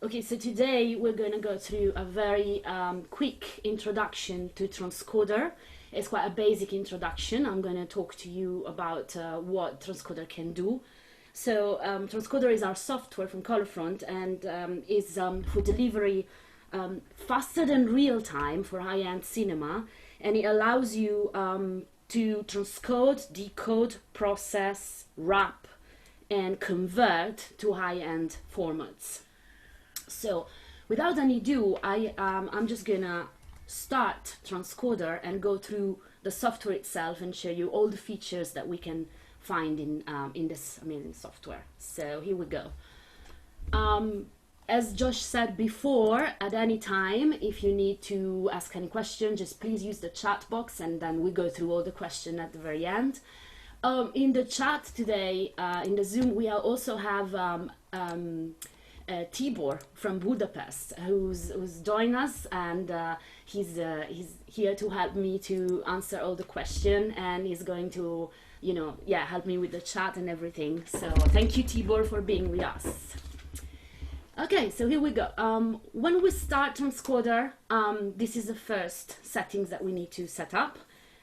Okay, so today we're going to go through a very quick introduction to Transcoder. It's quite a basic introduction. I'm going to talk to you about what Transcoder can do. So Transcoder is our software from Colorfront and is for delivery faster than real time for high-end cinema, and it allows you to transcode, decode, process, wrap, and convert to high-end formats. So without any ado, I'm just gonna start Transcoder and go through the software itself and show you all the features that we can find in this amazing software. So here we go. As Josh said before, at any time, if you need to ask any question, just please use the chat box and then we go through all the questions at the very end. In the chat today, in the Zoom, we also have Tibor from Budapest, who's joined us, and he's here to help me to answer all the questions, and he's going to, help me with the chat and everything. So thank you, Tibor, for being with us. Okay, so here we go. When we start Transcoder, this is the first settings that we need to set up.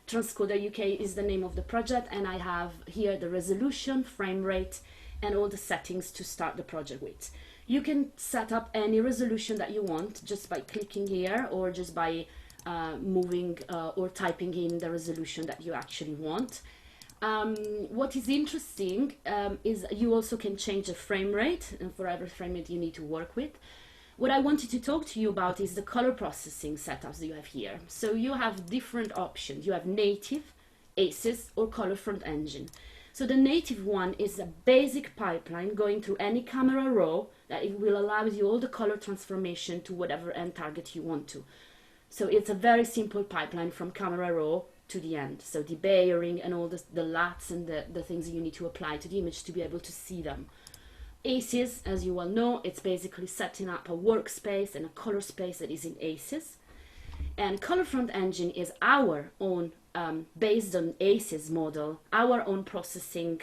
Transcoder UK is the name of the project, and I have here the resolution, frame rate, and all the settings to start the project with. You can set up any resolution that you want just by clicking here, or just by moving or typing in the resolution that you actually want. What is interesting is you also can change the frame rate, and for every frame rate you need to work with. What I wanted to talk to you about is the color processing setups that you have here. So you have different options. You have native, ACES, or Colorfront engine. So the native one is a basic pipeline going through any camera raw that it will allow you all the color transformation to whatever end target you want to. So it's a very simple pipeline from camera raw to the end. So the bayering and all the LUTs and the things you need to apply to the image to be able to see them. ACES, as you well know, it's basically setting up a workspace and a color space that is in ACES. And Colorfront engine is our own, based on ACES model, our own processing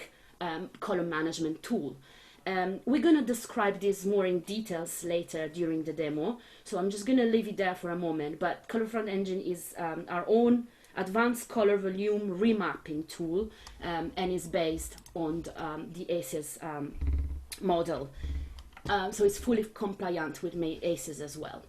color management tool. We're going to describe this more in details later during the demo, so I'm just going to leave it there for a moment. But Colorfront engine is our own advanced color volume remapping tool, and is based on the ACES model. So it's fully compliant with ACES as well.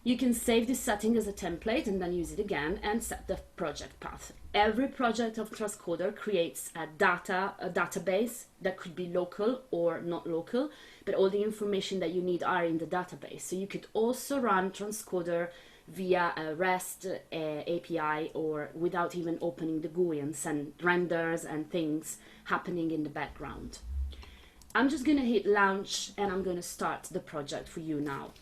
You can save this setting as a template and then use it again and set the project path. Every project of Transcoder creates a database that could be local or not local, but all the information that you need are in the database. So you could also run Transcoder via a REST API or without even opening the GUI and send renders and things happening in the background. I'm just going to hit launch and I'm going to start the project for you now.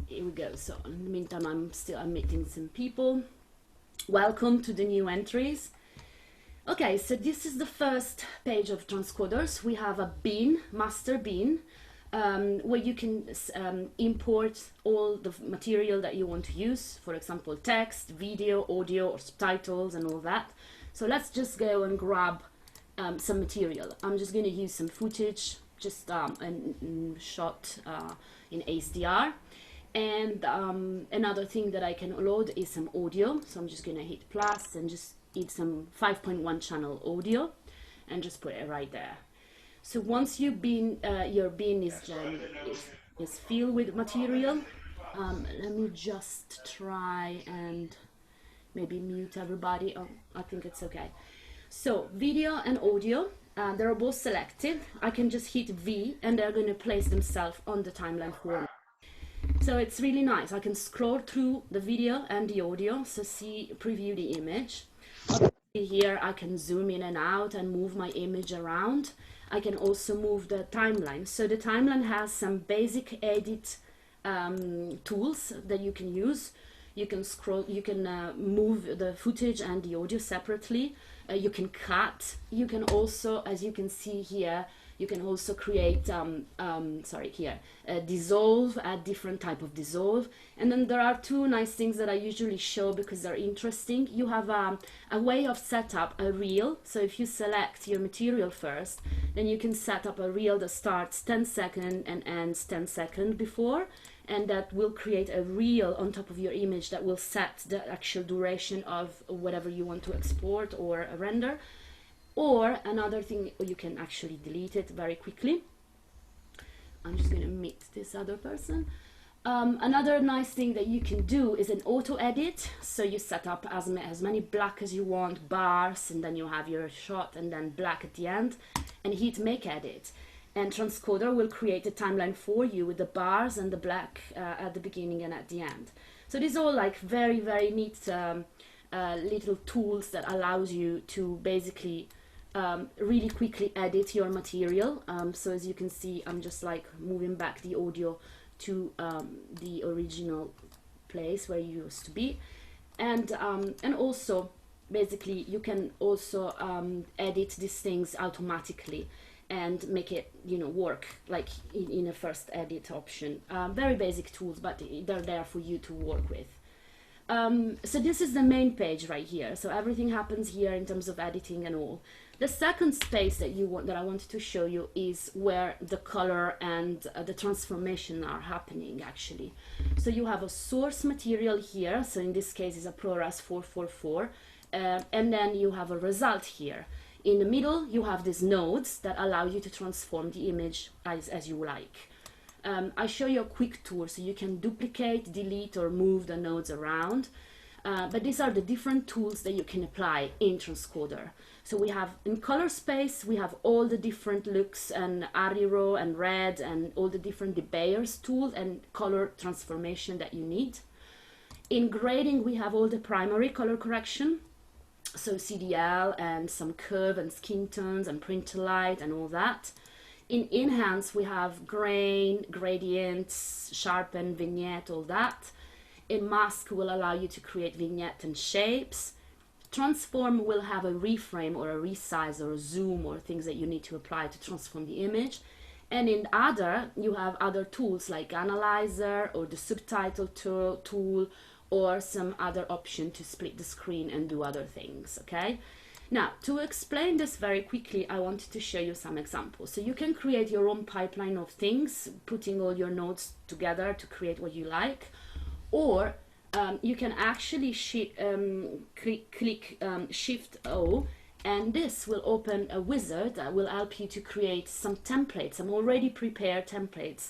Here we go. So in the meantime, I'm meeting some people. Welcome to the new entries. Okay, so this is the first page of Transcoders. We have a bin, master bin, where you can import all the material that you want to use. For example, text, video, audio, or subtitles and all that. So let's just go and grab some material. I'm just going to use some footage, just a shot in HDR. And another thing that I can load is some audio. So I'm just going to hit plus and just hit some 5.1 channel audio and just put it right there. So once your bin is filled with material, let me just try and maybe mute everybody. Oh, I think it's okay. So video and audio, they're both selected. I can just hit V and they're going to place themselves on the timeline format. So it's really nice. I can scroll through the video and the audio, so preview the image. Obviously here I can zoom in and out and move my image around. I can also move the timeline. So the timeline has some basic edit tools that you can use. You can scroll, you can move the footage and the audio separately. You can cut. You can also, as you can see here, you can also create, dissolve, add different type of dissolve. And then there are two nice things that I usually show because they're interesting. You have a way of set up a reel. So if you select your material first, then you can set up a reel that starts 10 seconds and ends 10 seconds before, and that will create a reel on top of your image that will set the actual duration of whatever you want to export or render. Or another thing, you can actually delete it very quickly. I'm just going to meet this other person. Another nice thing that you can do is an auto edit. So you set up as many black as you want, bars, and then you have your shot and then black at the end, and hit make edit. And Transcoder will create a timeline for you with the bars and the black at the beginning and at the end. So these are all like very, very neat little tools that allows you to basically really quickly edit your material. So as you can see, I'm just like moving back the audio to the original place where you used to be, and also basically you can also edit these things automatically and make it, you know, work like in a first edit option. Very basic tools, but they're there for you to work with. So this is the main page right here. So everything happens here in terms of editing and all. The second space that I wanted to show you is where the color and the transformation are happening actually. So you have a source material here. So in this case is a ProRes 444, and then you have a result here. In the middle you have these nodes that allow you to transform the image as you like. I show you a quick tour so you can duplicate, delete, or move the nodes around. But these are the different tools that you can apply in Transcoder. So we have in color space, we have all the different looks and Ariro and red and all the different debayers tools and color transformation that you need. In grading, we have all the primary color correction. So CDL and some curve and skin tones and print light and all that. In enhance, we have grain, gradients, sharpen, vignette, all that. In mask will allow you to create vignette and shapes. Transform will have a reframe or a resize or a zoom or things that you need to apply to transform the image. And in other, you have other tools like analyzer or the subtitle tool or some other option to split the screen and do other things, okay? Now, to explain this very quickly, I wanted to show you some examples. So you can create your own pipeline of things, putting all your nodes together to create what you like. Or you can actually click Shift O, and this will open a wizard that will help you to create some templates, some already prepared templates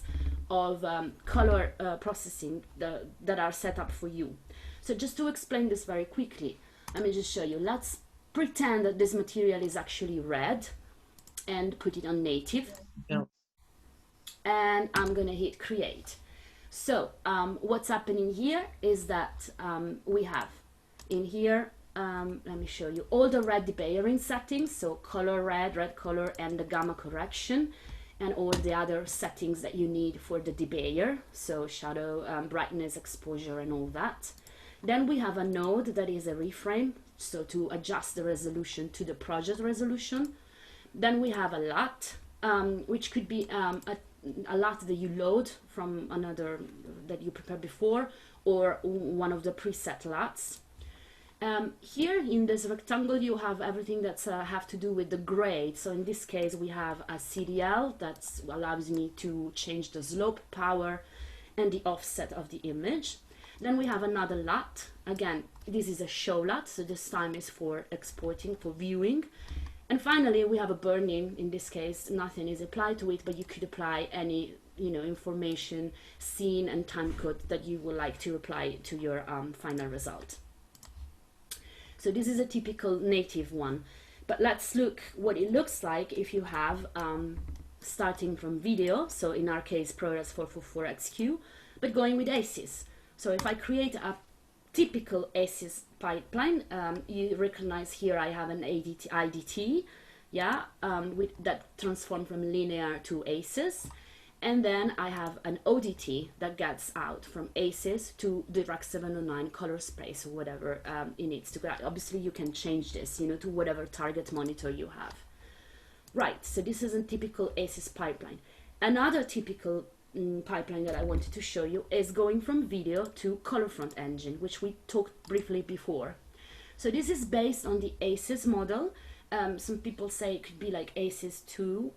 of color processing that are set up for you. So just to explain this very quickly, let me just show you. Let's pretend that this material is actually red and put it on native. Yeah. And I'm gonna hit create. So what's happening here is that we have in here, let me show you all the red debayering settings, so color red, red color, and the gamma correction, and all the other settings that you need for the debayer, so shadow, brightness, exposure, and all that. Then we have a node that is a reframe, so to adjust the resolution to the project resolution. Then we have a LUT, which could be a LUT that you load from another that you prepared before, or one of the preset LUTs. Here in this rectangle you have everything that's have to do with the grade. So in this case we have a CDL that allows me to change the slope, power, and the offset of the image. Then we have another LUT. Again, this is a show LUT, so this time is for exporting, for viewing. And finally, we have a burn-in. In this case, nothing is applied to it, but you could apply any, you know, information, scene, and time code that you would like to apply to your final result. So this is a typical native one. But let's look what it looks like if you have, starting from video, so in our case, ProRes 444XQ, but going with ACES. So if I create a typical ACES pipeline, you recognize here I have an IDT, yeah, that transform from linear to ACES, and then I have an ODT that gets out from ACES to the Rec 709 color space or whatever it needs to go. Obviously you can change this, you know, to whatever target monitor you have. Right, so this is a typical ACES pipeline. Another typical pipeline that I wanted to show you is going from video to Colorfront engine, which we talked briefly before. So this is based on the ACES model, some people say it could be like ACES 2.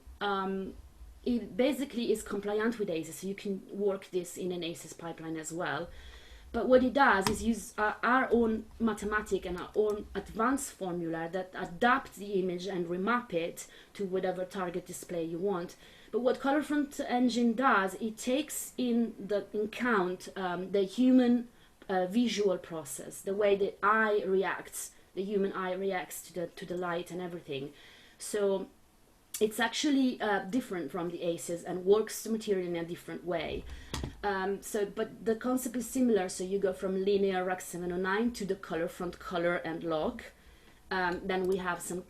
It basically is compliant with ACES, so you can work this in an ACES pipeline as well. But what it does is use our own mathematic and our own advanced formula that adapt the image and remap it to whatever target display you want. But what Colorfront Engine does, it takes in account the human visual process, the way the eye reacts, the human eye reacts to the light and everything. So it's actually different from the ACES and works the material in a different way. But the concept is similar. So you go from linear Rec 709 to the Colorfront color and log. Then we have some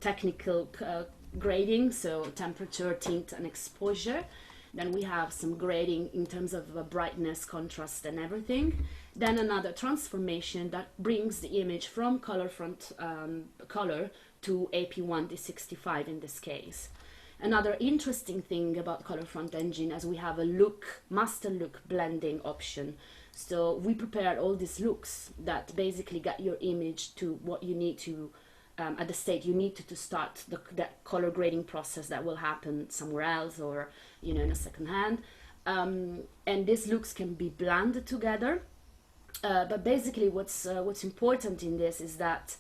technical grading, so temperature, tint, and exposure. Then we have some grading in terms of brightness, contrast, and everything. Then another transformation that brings the image from Colorfront color to AP1 D65 in this case. Another interesting thing about Colorfront Engine is we have a master look blending option. So we prepared all these looks that basically get your image to what you need to, at the state you need to start that color grading process that will happen somewhere else or, in a second hand. And these looks can be blended together. But basically what's important in this is that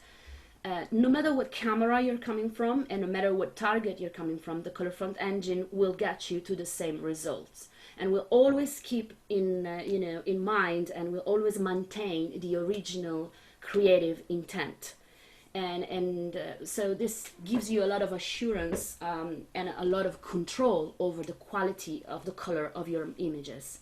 no matter what camera you're coming from and no matter what target you're coming from, the Colorfront Engine will get you to the same results, and will always keep in mind and will always maintain the original creative intent. And so this gives you a lot of assurance and a lot of control over the quality of the color of your images.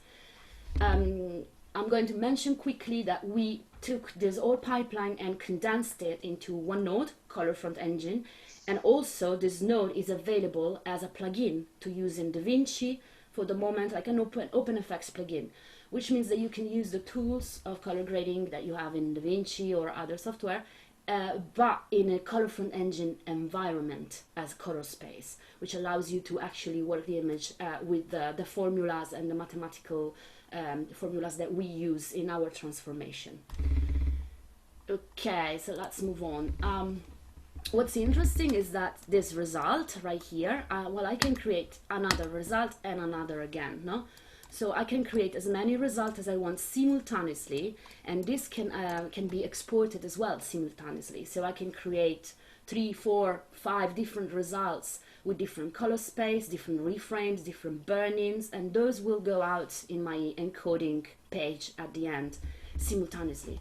I'm going to mention quickly that we took this whole pipeline and condensed it into one node, Colorfront Engine, and also this node is available as a plugin to use in DaVinci for the moment, like an OpenFX plugin, which means that you can use the tools of color grading that you have in DaVinci or other software, but in a Colorfront Engine environment as color space, which allows you to actually work the image with the formulas and the mathematical formulas that we use in our transformation. Okay, so let's move on. What's interesting is that this result right here, well, I can create another result and another again, no? So I can create as many results as I want simultaneously, and this can be exported as well simultaneously. So I can create 3, 4, 5 different results with different color space, different reframes, different burn-ins, and those will go out in my encoding page at the end simultaneously.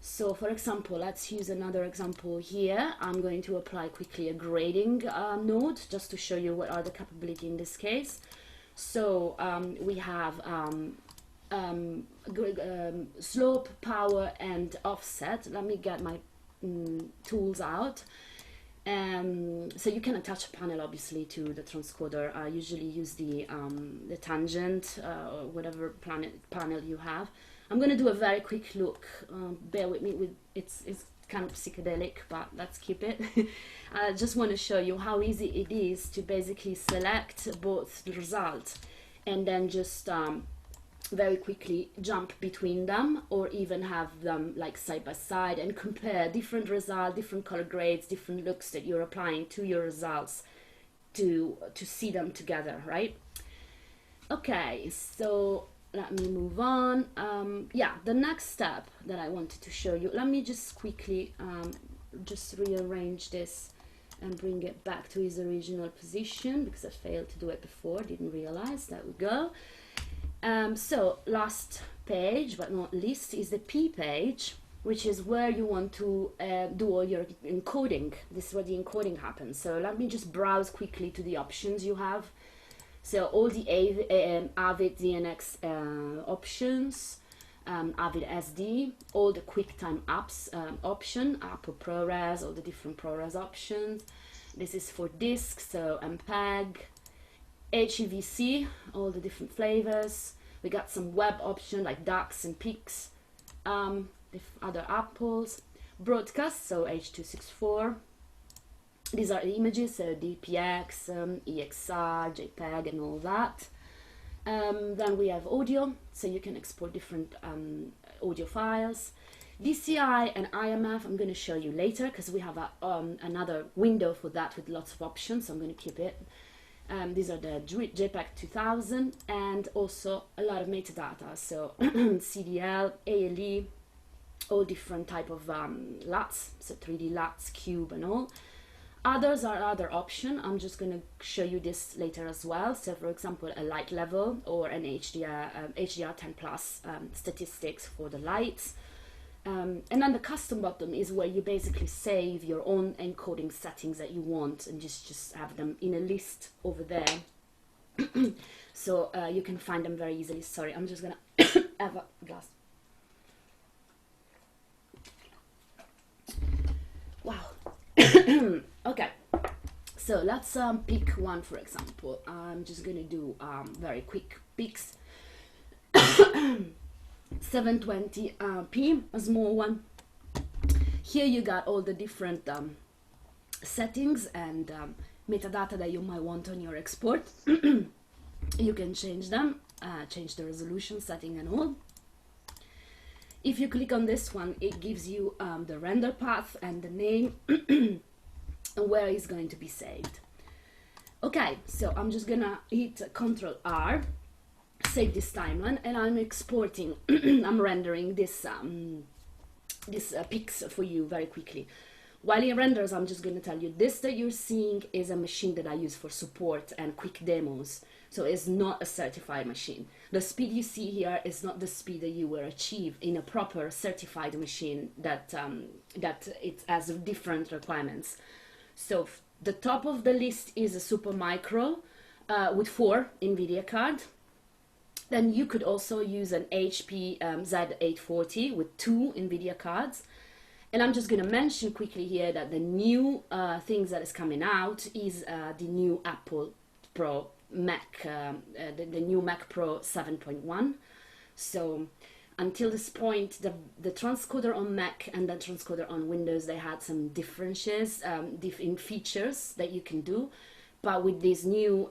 So for example, let's use another example here. I'm going to apply quickly a grading node just to show you what are the capability in this case. So we have slope, power, and offset. Let me get my tools out. So you can attach a panel obviously to the transcoder. I usually use the tangent or whatever panel you have. I'm going to do a very quick look. Bear with me. It's kind of psychedelic, but let's keep it. I just want to show you how easy it is to basically select both the results and then just very quickly jump between them, or even have them like side by side and compare different results, different color grades, different looks that you're applying to your results to see them together, right? Okay, so let me move on. Yeah, the next step that I wanted to show you, let me just quickly just rearrange this and bring it back to its original position because I failed to do it before, didn't realize. There we go. So last page but not least is the P page, which is where you want to do all your encoding. This is where the encoding happens. So let me just browse quickly to the options you have. So all the Avid DNX options, Avid SD, all the QuickTime apps option, Apple ProRes, all the different ProRes options. This is for disk, so MPEG, HEVC, all the different flavors. We got some web option like DAX and PIX, other apples, broadcast, so H.264. These are the images, so DPX, EXR, JPEG, and all that. Then we have audio, so you can export different audio files. DCI and IMF I'm going to show you later, because we have another window for that with lots of options, so I'm going to keep it. These are the JPEG 2000, and also a lot of metadata, so CDL, ALE, all different type of LUTs, so 3D LUTs, cube and all. Others are other option. I'm just going to show you this later as well. So for example, a light level or an HDR10 plus statistics for the lights. And then the custom button is where you basically save your own encoding settings that you want and just have them in a list over there. So you can find them very easily. Sorry, I'm just going to have a glass. Wow. Okay, so let's pick one, for example. I'm just gonna do very quick picks. 720p, a small one. Here you got all the different settings and metadata that you might want on your export. You can change them, change the resolution setting and all. If you click on this one, it gives you the render path and the name and where it's going to be saved. Okay, so I'm just gonna hit Ctrl R, save this timeline, and I'm exporting. I'm rendering this pics for you very quickly. While it renders, I'm just gonna tell you this that you're seeing is a machine that I use for support and quick demos. So it's not a certified machine. The speed you see here is not the speed that you will achieve in a proper certified machine that it has different requirements. So the top of the list is a super micro with 4 NVIDIA card. Then you could also use an HP Z840 with 2 NVIDIA cards. And I'm just going to mention quickly here that the new things that is coming out is the new Apple Pro Mac, the new Mac Pro 7.1. So until this point, the transcoder on Mac and the transcoder on Windows, they had some differences in features that you can do. But with this new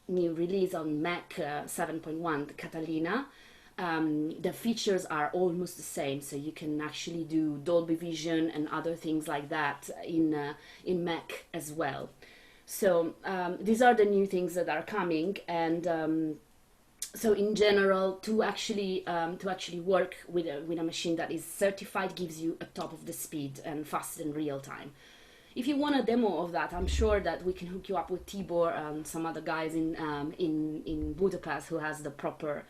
release on Mac 7.1, the Catalina, the features are almost the same, so you can actually do Dolby Vision and other things like that in Mac as well. So these are the new things that are coming, and so in general, to actually work with a machine that is certified gives you a top of the speed and fast in real time. If you want a demo of that, I'm sure that we can hook you up with Tibor and some other guys in Budapest who has the proper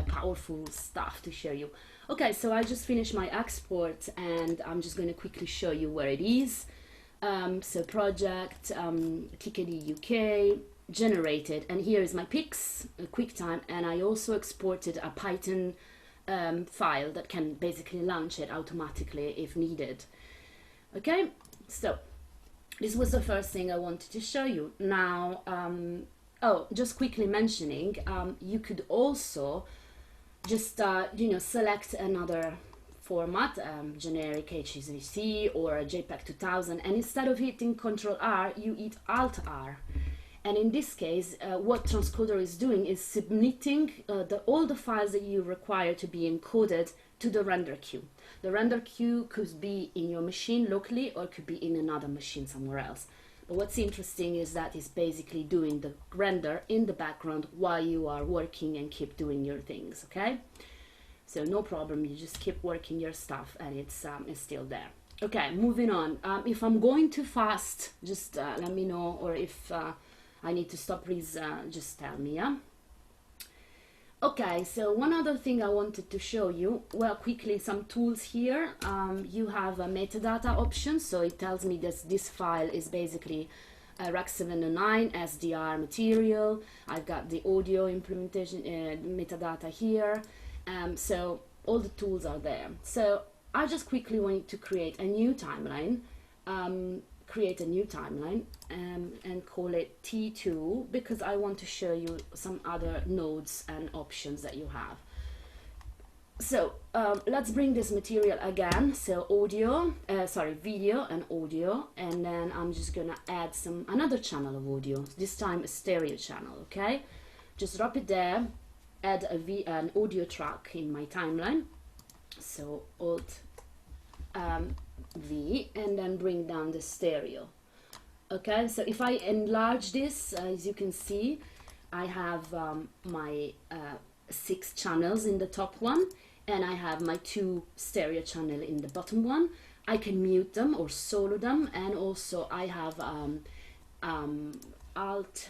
powerful stuff to show you. Okay, so I just finished my export and I'm just going to quickly show you where it is. So project, TKD UK, generated, and here is my pics, QuickTime, and I also exported a Python file that can basically launch it automatically if needed. Okay, so this was the first thing I wanted to show you. Now, oh, just quickly mentioning, you could also just, select another format, generic HEVC or a JPEG 2000, and instead of hitting Ctrl R, you hit Alt R. And in this case, what transcoder is doing is submitting all the files that you require to be encoded to the render queue. The render queue could be in your machine locally or could be in another machine somewhere else. But what's interesting is that it's basically doing the render in the background while you are working and keep doing your things, okay? So no problem, you just keep working your stuff and it's still there. Okay, moving on. If I'm going too fast, just let me know, or if I need to stop, please just tell me, yeah? Okay, so one other thing I wanted to show you, well, quickly, some tools here. You have a metadata option, so it tells me that this file is basically a Rec 709 SDR material. I've got the audio implementation metadata here, so all the tools are there. So I just quickly want to create a new timeline. And call it T2 because I want to show you some other nodes and options that you have. So let's bring this material again. So video and audio, and then I'm just gonna add another channel of audio, this time a stereo channel, okay? Just drop it there, add an audio track in my timeline. So Alt V and then bring down the stereo. Okay, so if I enlarge this, as you can see, I have my 6 channels in the top one, and I have my 2 stereo channel in the bottom one. I can mute them or solo them, and also I have Alt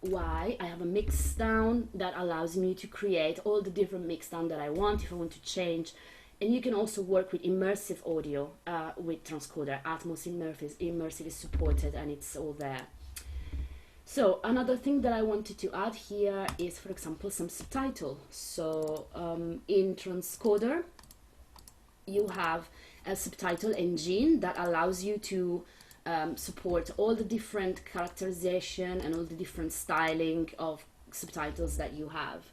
Y, I have a mix down that allows me to create all the different mix down that I want if I want to change. And you can also work with immersive audio with transcoder. Atmos immersive is supported, and it's all there. So another thing that I wanted to add here is, for example, some subtitle. So in transcoder, you have a subtitle engine that allows you to support all the different characterization and all the different styling of subtitles that you have.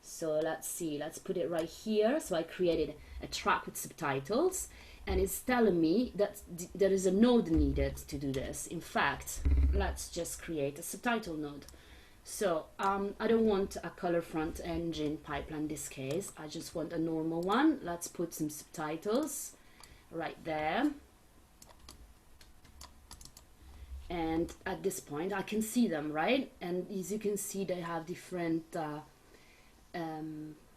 So let's see, let's put it right here. So I created a track with subtitles, and it's telling me that there is a node needed to do this. In fact, let's just create a subtitle node. So I don't want a Colorfront engine pipeline in this case. I just want a normal one. Let's put some subtitles right there. And at this point I can see them, right? And as you can see, they have different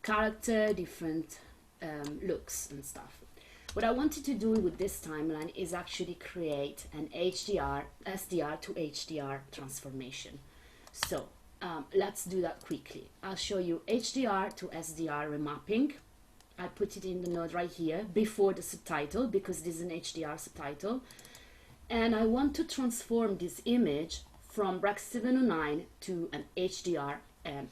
character, different looks and stuff. What I wanted to do with this timeline is actually create an SDR to HDR transformation. So let's do that quickly. I'll show you HDR to SDR remapping. I put it in the node right here before the subtitle, because this is an HDR subtitle. And I want to transform this image from Rec 709 to an HDR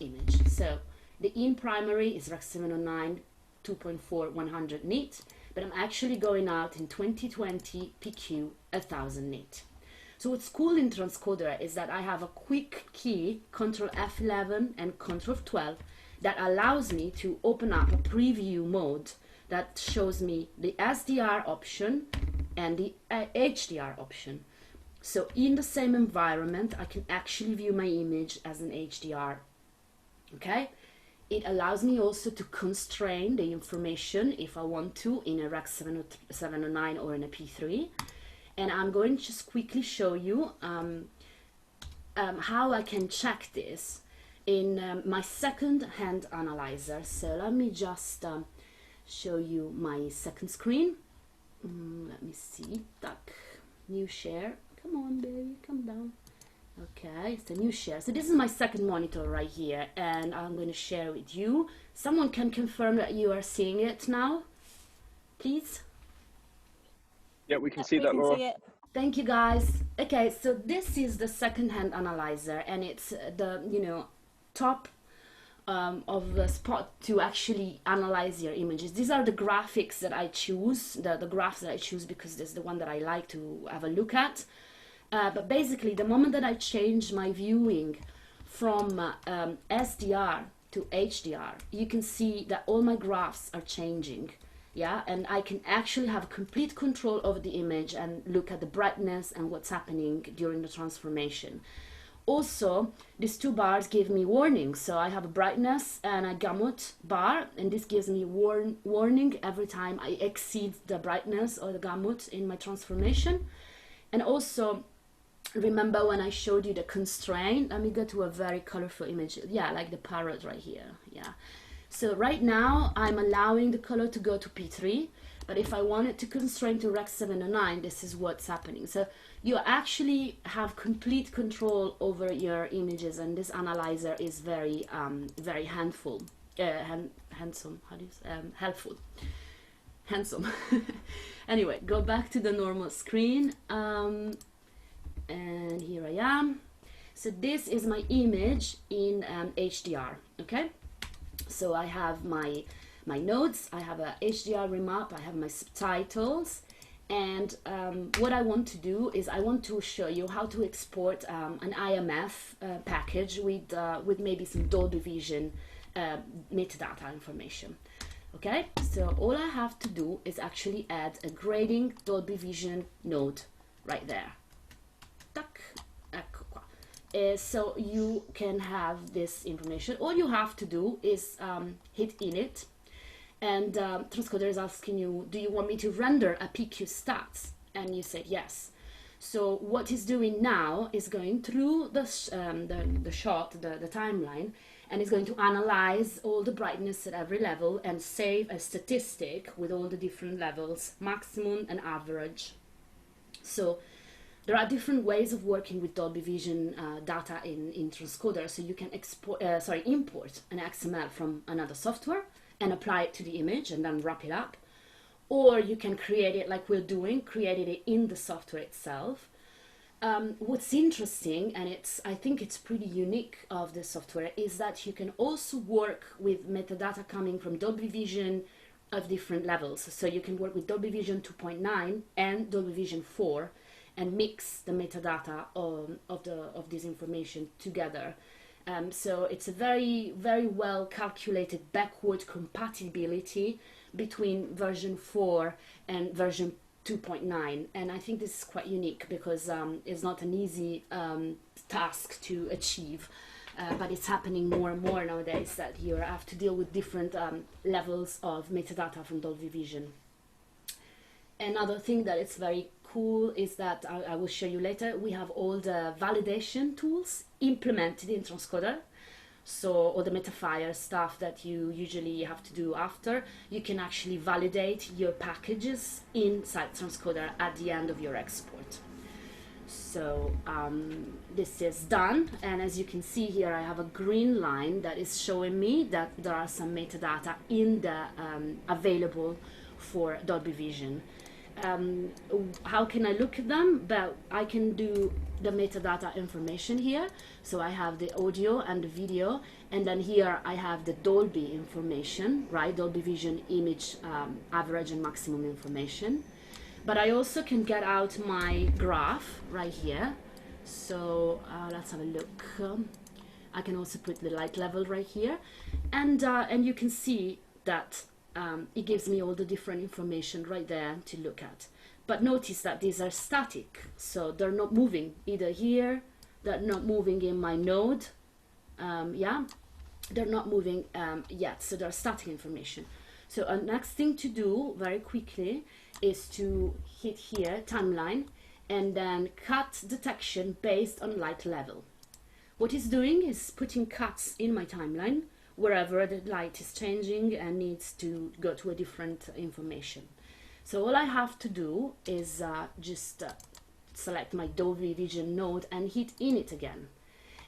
image. So the in primary is Rec 709 2.4 100 nit, but I'm actually going out in 2020 PQ 1000 nit. So what's cool in transcoder is that I have a quick key, Ctrl F11 and Ctrl F12, that allows me to open up a preview mode that shows me the SDR option and the HDR option. So in the same environment, I can actually view my image as an HDR. Okay, it allows me also to constrain the information if I want to in a Rec 709 or in a P3. And I'm going to just quickly show you how I can check this in my second-hand analyzer. So let me just show you my second screen. Let me see, duck, new share, come on baby, come down. Okay, it's a new share. So this is my second monitor right here, and I'm going to share with you. Someone can confirm that you are seeing it now, please? Yeah, we can see that, Laura. Thank you guys. Okay, so this is the second-hand analyzer, and it's the, you know, top of the spot to actually analyze your images. These are the graphics that I choose, the graphs that I choose, because this is the one that I like to have a look at. But basically, the moment that I change my viewing from SDR to HDR, you can see that all my graphs are changing. Yeah, and I can actually have complete control over the image and look at the brightness and what's happening during the transformation. Also, these two bars give me warnings. So I have a brightness and a gamut bar, and this gives me warning every time I exceed the brightness or the gamut in my transformation. And also, remember when I showed you the constraint? Let me go to a very colorful image. Yeah, like the parrot right here. Yeah. So right now, I'm allowing the color to go to P3, but if I want it to constrain to Rec 709, this is what's happening. So you actually have complete control over your images, and this analyzer is very, very handsome. How do you say? Helpful. Handsome. Anyway, go back to the normal screen, and here I am. So this is my image in HDR. Okay. So I have my nodes, I have a HDR remap, I have my subtitles, and what I want to do is I want to show you how to export an IMF package with maybe some Dolby Vision metadata information. Okay, so all I have to do is actually add a grading Dolby Vision node right there. Tac, ecco qua. So you can have this information. All you have to do is hit init, And transcoder is asking you, do you want me to render a PQ stats? And you said yes. So what it's doing now is going through the shot, the timeline, and it's going to analyze all the brightness at every level and save a statistic with all the different levels, maximum and average. So there are different ways of working with Dolby Vision data in transcoder. So you can import an XML from another software and apply it to the image and then wrap it up. Or you can create it like we're doing, created it in the software itself. What's interesting, and I think it's pretty unique of the software, is that you can also work with metadata coming from Dolby Vision of different levels. So you can work with Dolby Vision 2.9 and Dolby Vision 4 and mix the metadata of this information together. So it's a very, very well calculated backward compatibility between version 4 and version 2.9, and I think this is quite unique because it's not an easy task to achieve, but it's happening more and more nowadays that you have to deal with different levels of metadata from Dolby Vision. Another thing that is very cool is that I will show you later, we have all the validation tools implemented in transcoder. So all the Metafire stuff that you usually have to do after, you can actually validate your packages inside transcoder at the end of your export. So this is done, and as you can see here, I have a green line that is showing me that there are some metadata in the available for Dolby Vision. How can I look at them? Well, I can do the metadata information here. So I have the audio and the video, and then here I have the Dolby information, right? Dolby Vision image average and maximum information. But I also can get out my graph right here. So let's have a look. I can also put the light level right here, and you can see that it gives me all the different information right there to look at. But notice that these are static, so they're not moving either here, they're not moving in my node, yeah, they're not moving yet, so they're static information. So next thing to do very quickly is to hit here, timeline, and then cut detection based on light level. What it's doing is putting cuts in my timeline wherever the light is changing and needs to go to a different information. So all I have to do is just select my Dolby Vision node and hit init again.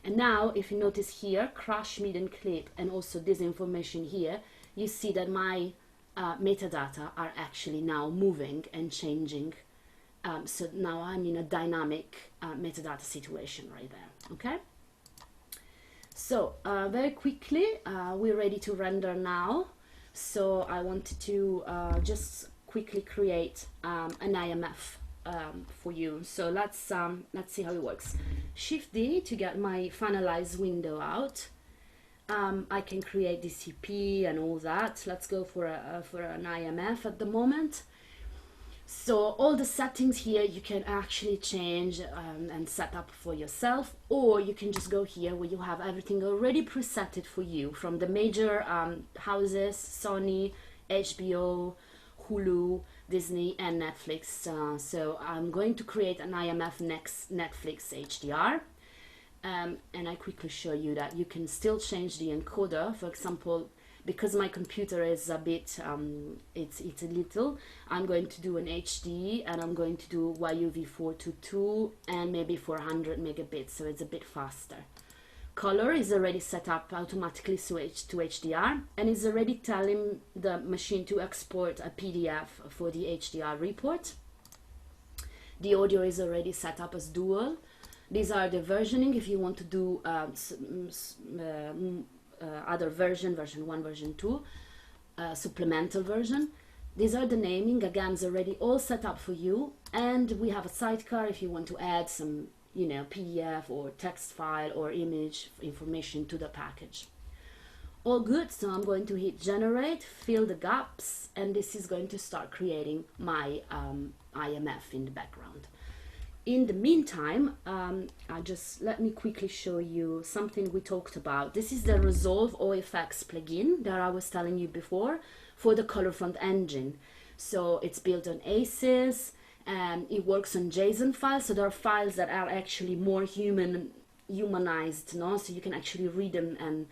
And now if you notice here, crash, mid and clip, and also this information here, you see that my metadata are actually now moving and changing. So now I'm in a dynamic metadata situation right there, okay? So very quickly, we're ready to render now. So I wanted to just quickly create an IMF for you. So let's see how it works. Shift D to get my finalize window out. I can create DCP and all that. Let's go for an IMF at the moment. So all the settings here you can actually change and set up for yourself, or you can just go here where you have everything already presetted for you from the major houses, Sony, HBO, Hulu, Disney and Netflix. So I'm going to create an IMF next Netflix HDR, and I quickly show you that you can still change the encoder. For example, because my computer is a bit, it's a little, I'm going to do an HD and I'm going to do YUV422 and maybe 400 megabits, so it's a bit faster. Color is already set up automatically switch to HDR and is already telling the machine to export a PDF for the HDR report. The audio is already set up as dual. These are the versioning if you want to do other version 1, version 2, supplemental version. These are the naming, again, is already all set up for you, and we have a sidecar if you want to add some, you know, PDF or text file or image information to the package. All good, so I'm going to hit generate, fill the gaps, and this is going to start creating my IMF in the background. In the meantime, let me quickly show you something we talked about. This is the Resolve OFX plugin that I was telling you before, for the Colorfront engine. So it's built on ACES, and it works on JSON files. So there are files that are actually more humanized, no? So you can actually read them and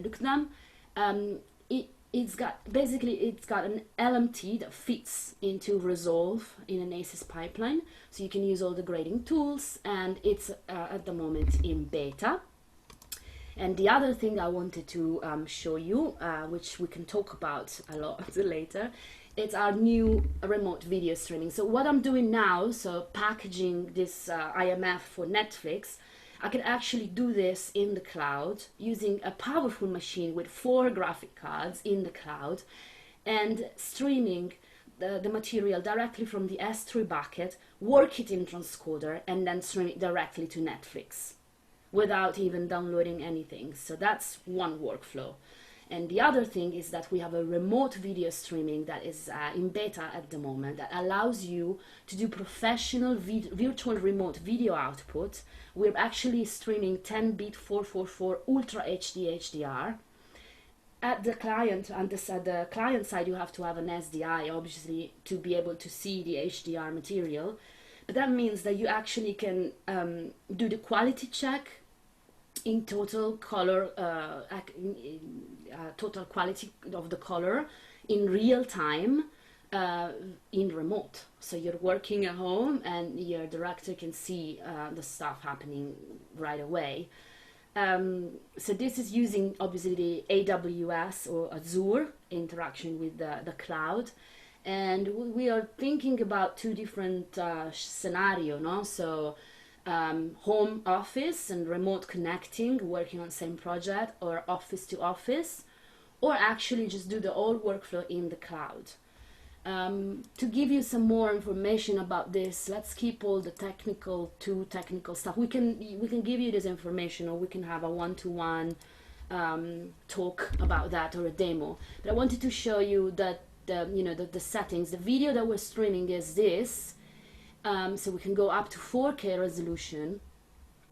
look them. It's got an LMT that fits into Resolve in an ACES pipeline. So you can use all the grading tools, and it's at the moment in beta. And the other thing I wanted to show you, which we can talk about a lot later, it's our new remote video streaming. So what I'm doing now, so packaging this IMF for Netflix, I can actually do this in the cloud using a powerful machine with 4 graphic cards in the cloud, and streaming the material directly from the S3 bucket, work it in transcoder, and then stream it directly to Netflix without even downloading anything. So that's one workflow. And the other thing is that we have a remote video streaming that is in beta at the moment that allows you to do professional virtual remote video output. We're actually streaming 10-bit 444 Ultra HD HDR. At the client, at the client side, you have to have an SDI, obviously, to be able to see the HDR material. But that means that you actually can do the quality check in total color, total quality of the color in real time in remote. So you're working at home and your director can see the stuff happening right away. So this is using obviously the AWS or Azure interaction with the cloud. And we are thinking about 2 different scenarios, no? So home office and remote connecting, working on the same project, or office to office, or actually just do the whole workflow in the cloud. To give you some more information about this, let's keep all the technical stuff. We can give you this information, or we can have a one-to-one talk about that, or a demo. But I wanted to show you that the settings. The video that we're streaming is this. So we can go up to 4K resolution,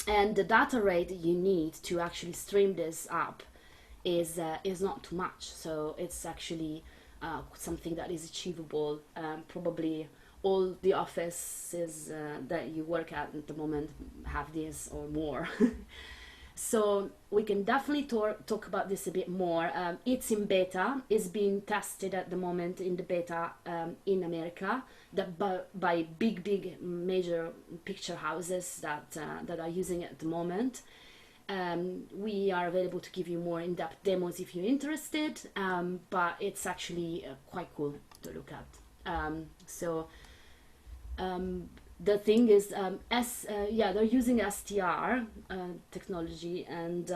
and the data rate that you need to actually stream this up is not too much. So it's actually something that is achievable. Probably all the offices that you work at the moment have this or more. So we can definitely talk about this a bit more. It's in beta. It's being tested at the moment in the beta in America by big major picture houses that are using it at the moment. We are available to give you more in-depth demos if you're interested, but it's actually quite cool to look at. The thing is, they're using STR technology, and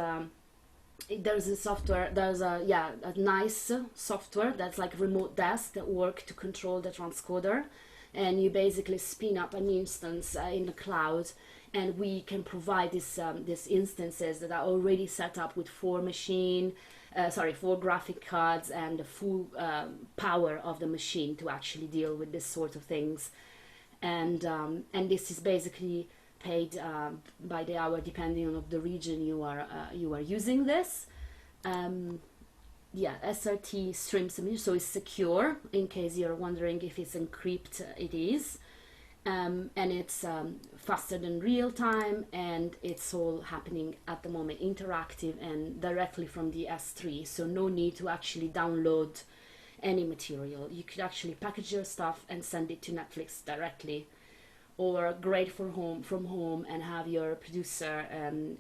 there's a software. There's a nice software that's like remote desk that work to control the transcoder, and you basically spin up an instance in the cloud, and we can provide these instances that are already set up with 4 graphic cards and the full power of the machine to actually deal with this sort of things. And this is basically paid by the hour depending on the region you are using this. SRT streams image, so it's secure. In case you're wondering if it's encrypted, it is, and it's faster than real time, and it's all happening at the moment interactive and directly from the S3. So no need to actually download any material. You could actually package your stuff and send it to Netflix directly, or grade from home and have your producer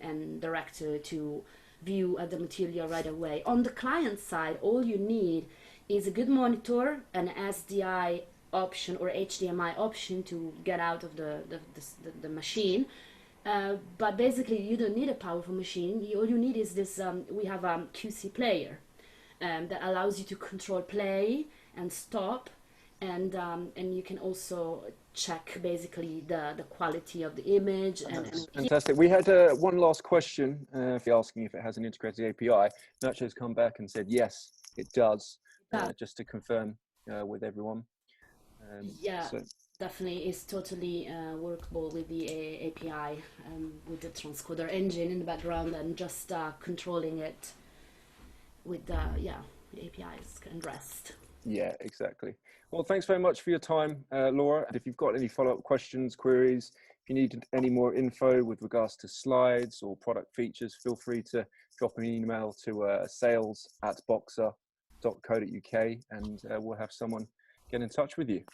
and director to view the material right away. On the client side, all you need is a good monitor, an SDI option or HDMI option to get out of the machine. But basically you don't need a powerful machine. All you need is this, we have a QC player that allows you to control play and stop, and you can also check basically the quality of the image. Fantastic. We had one last question, asking if it has an integrated API. Nacho's come back and said yes, it does. Just to confirm with everyone. Definitely is totally workable with the API, with the transcoder engine in the background, and just controlling it with the APIs and REST. Yeah, exactly. Well, thanks very much for your time, Laura. And if you've got any follow-up questions, queries, if you need any more info with regards to slides or product features, feel free to drop an email to sales@boxer.co.uk, and we'll have someone get in touch with you.